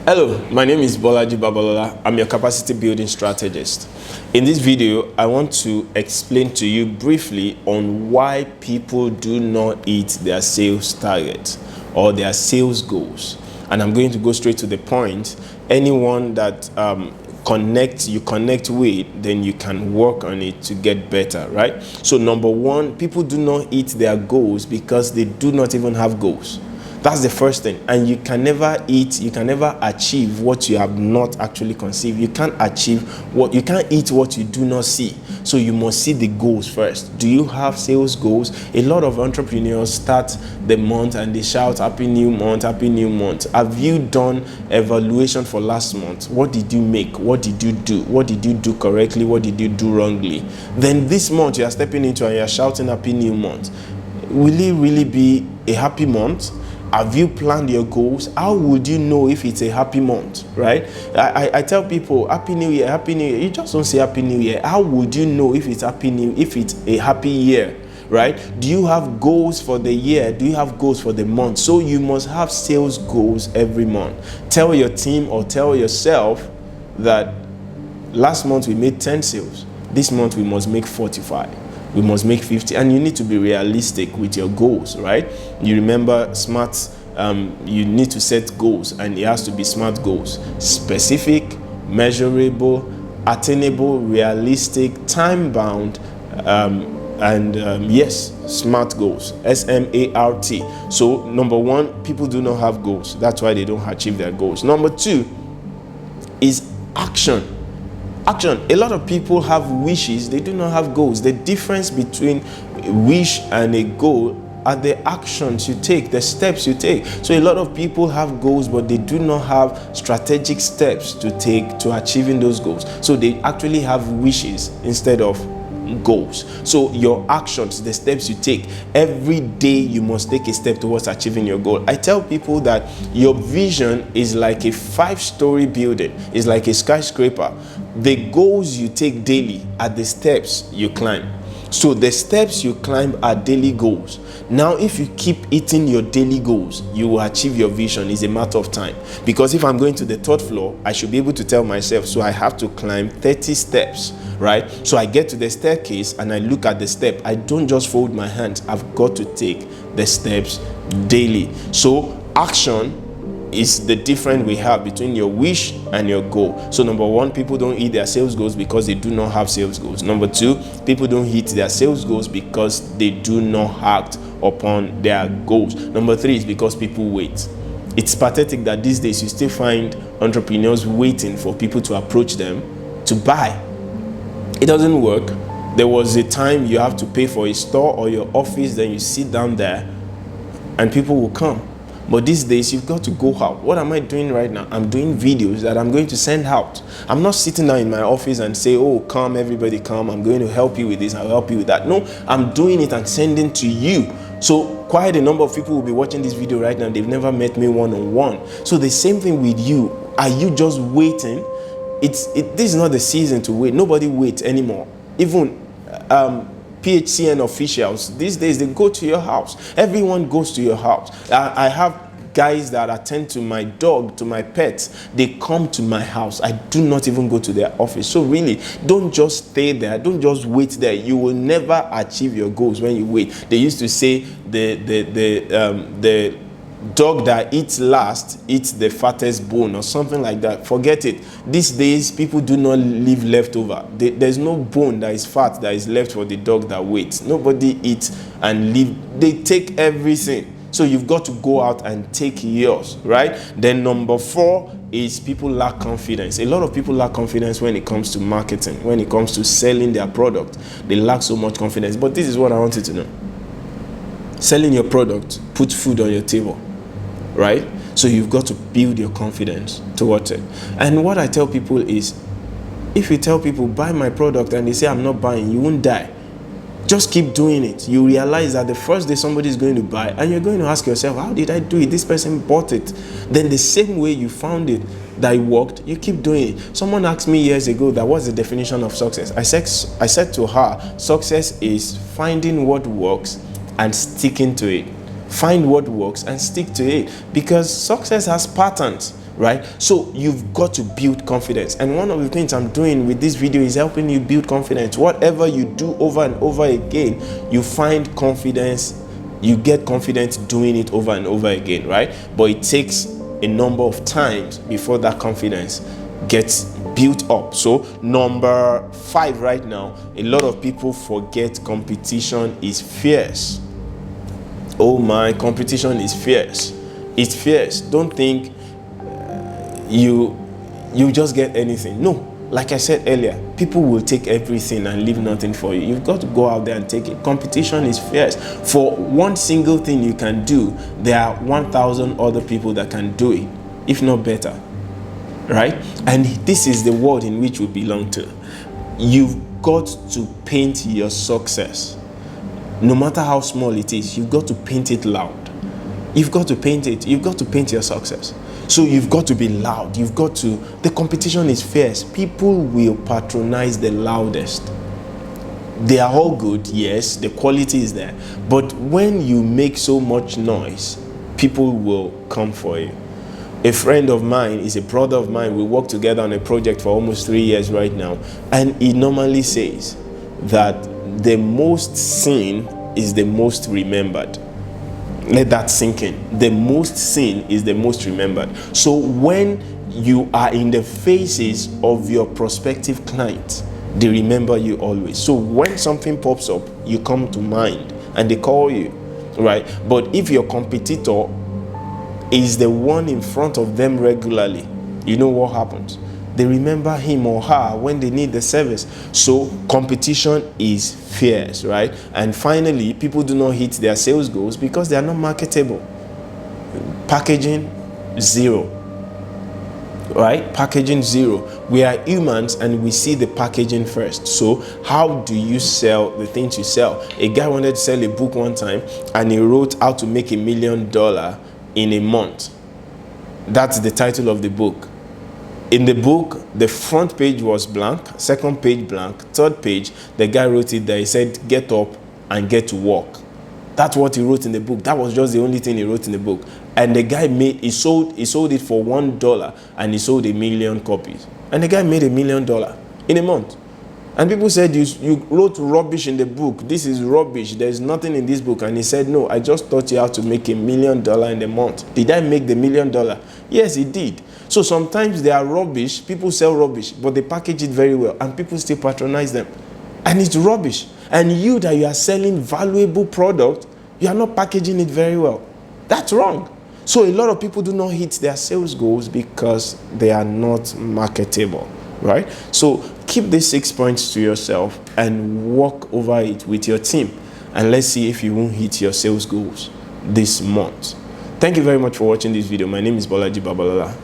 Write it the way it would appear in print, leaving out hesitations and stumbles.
Hello, my name is Bolaji Babalola. I'm your capacity building strategist. In this video, I want to explain to you briefly on why people do not hit their sales target or their sales goals. And I'm going to go straight to the point. Anyone that you connect with, then you can work on it to get better, right? So number one, people do not hit their goals because they do not even have goals. That's the first thing. And you can never achieve what you have not actually conceived. You can't eat what you do not see. So you must see the goals first. Do you have sales goals? A lot of entrepreneurs start the month and they shout, Happy New Month, Happy New Month. Have you done evaluation for last month? What did you make? What did you do? What did you do correctly? What did you do wrongly? Then this month you are stepping into and you are shouting Happy New Month. Will it really be a happy month? Have you planned your goals? How would you know if it's a happy month, right? I tell people, Happy New Year, Happy New Year. You just don't say Happy New Year. How would you know if it's a happy year, right? Do you have goals for the year? Do you have goals for the month? So you must have sales goals every month. Tell your team or tell yourself that last month we made 10 sales. This month we must make 45. We must make 50, and you need to be realistic with your goals, right? You remember SMART, you need to set goals, and it has to be SMART goals: specific, measurable, attainable, realistic, time-bound, yes, SMART goals, SMART. So number one, people do not have goals. That's why they don't achieve their goals. Number two is action. A lot of people have wishes, they do not have goals. The difference between a wish and a goal are the actions you take, the steps you take. So a lot of people have goals, but they do not have strategic steps to take to achieving those goals. So they actually have wishes instead of goals. So your actions, the steps you take, every day you must take a step towards achieving your goal. I tell people that your vision is like a 5-story building, it's like a skyscraper. The goals you take daily are the steps you climb. So the steps you climb are daily goals. Now, if you keep hitting your daily goals, you will achieve your vision. It's a matter of time. Because if I'm going to the 3rd floor, I should be able to tell myself, so I have to climb 30 steps, right? So I get to the staircase and I look at the step. I don't just fold my hands. I've got to take the steps daily. So action is the difference we have between your wish and your goal. So number one, people don't hit their sales goals because they do not have sales goals. Number two, people don't hit their sales goals because they do not act upon their goals. Number three is because people wait. It's pathetic that these days you still find entrepreneurs waiting for people to approach them to buy. It doesn't work. There was a time you have to pay for a store or your office, then you sit down there and people will come. But these days, you've got to go out. What am I doing right now? I'm doing videos that I'm going to send out. I'm not sitting down in my office and say, oh, come, everybody come. I'm going to help you with this. I'll help you with that. No, I'm doing it and sending to you. So quite a number of people will be watching this video right now. They've never met me one-on-one. So the same thing with you. Are you just waiting? This is not the season to wait. Nobody waits anymore. Even PHCN officials, these days they go to your house. Everyone goes to your house. I have guys that attend to my dog, to my pets. They come to my house. I do not even go to their office. So really, don't just stay there. Don't just wait there. You will never achieve your goals when you wait. They used to say the dog that eats last eats the fattest bone or something like that. Forget it. These days, people do not leave leftover. There's no bone that is fat that is left for the dog that waits. Nobody eats and leave. They take everything. So you've got to go out and take yours, right? Then number four is people lack confidence. A lot of people lack confidence when it comes to marketing, when it comes to selling their product. They lack so much confidence. But this is what I want you to know. Selling your product puts food on your table, right? So you've got to build your confidence towards it. And what I tell people is, if you tell people, buy my product, and they say, I'm not buying, you won't die. Just keep doing it. You realize that the first day somebody is going to buy, and you're going to ask yourself, how did I do it? This person bought it. Then the same way you found it, that it worked, you keep doing it. Someone asked me years ago that what's the definition of success? I said to her, success is finding what works and sticking to it. Find what works and stick to it, because success has patterns. right? So you've got to build confidence. And one of the things I'm doing with this video is helping you build confidence. Whatever you do over and over again, you find confidence, you get confidence doing it over and over again, right? But it takes a number of times before that confidence gets built up. So number 5 right now, a lot of people forget competition is fierce. Oh my, competition is fierce. It's fierce. Don't think you just get anything. No, like I said earlier, people will take everything and leave nothing for you. You've got to go out there and take it. Competition is fierce. For one single thing you can do, there are 1,000 other people that can do it, if not better, right? And this is the world in which we belong to. You've got to paint your success. No matter how small it is, you've got to paint it loud. You've got to paint it. You've got to paint your success. So you've got to be loud. You've got to, the competition is fierce. People will patronize the loudest. They are all good, yes, the quality is there. But when you make so much noise, people will come for you. A friend of mine is a brother of mine. We work together on a project for almost 3 years right now. And he normally says that the most seen is the most remembered. Let that sink in. The most seen is the most remembered. So when you are in the faces of your prospective clients, they remember you always. So when something pops up, you come to mind and they call you, right? But if your competitor is the one in front of them regularly, you know what happens? They remember him or her when they need the service. So competition is fierce, right? And finally, people do not hit their sales goals because they are not marketable. Packaging, 0. Right? Packaging, 0. We are humans and we see the packaging first. So how do you sell the things you sell? A guy wanted to sell a book one time and he wrote how to make $1 million in a month. That's the title of the book. In the book, the front page was blank, second page blank, third page, the guy wrote it there. He said, get up and get to work. That's what he wrote in the book. That was just the only thing he wrote in the book. And the guy he sold it for $1 and he sold 1 million copies. And the guy made $1 million in a month. And people said, you wrote rubbish in the book. This is rubbish. There's nothing in this book. And he said, no, I just taught you how to make $1 million in a month. Did I make the $1 million? Yes, he did. So sometimes they are rubbish. People sell rubbish, but they package it very well. And people still patronize them. And it's rubbish. And you that you are selling valuable product, you are not packaging it very well. That's wrong. So a lot of people do not hit their sales goals because they are not marketable, right? So keep these 6 points to yourself and walk over it with your team. And let's see if you won't hit your sales goals this month. Thank you very much for watching this video. My name is Bolaji Babalola.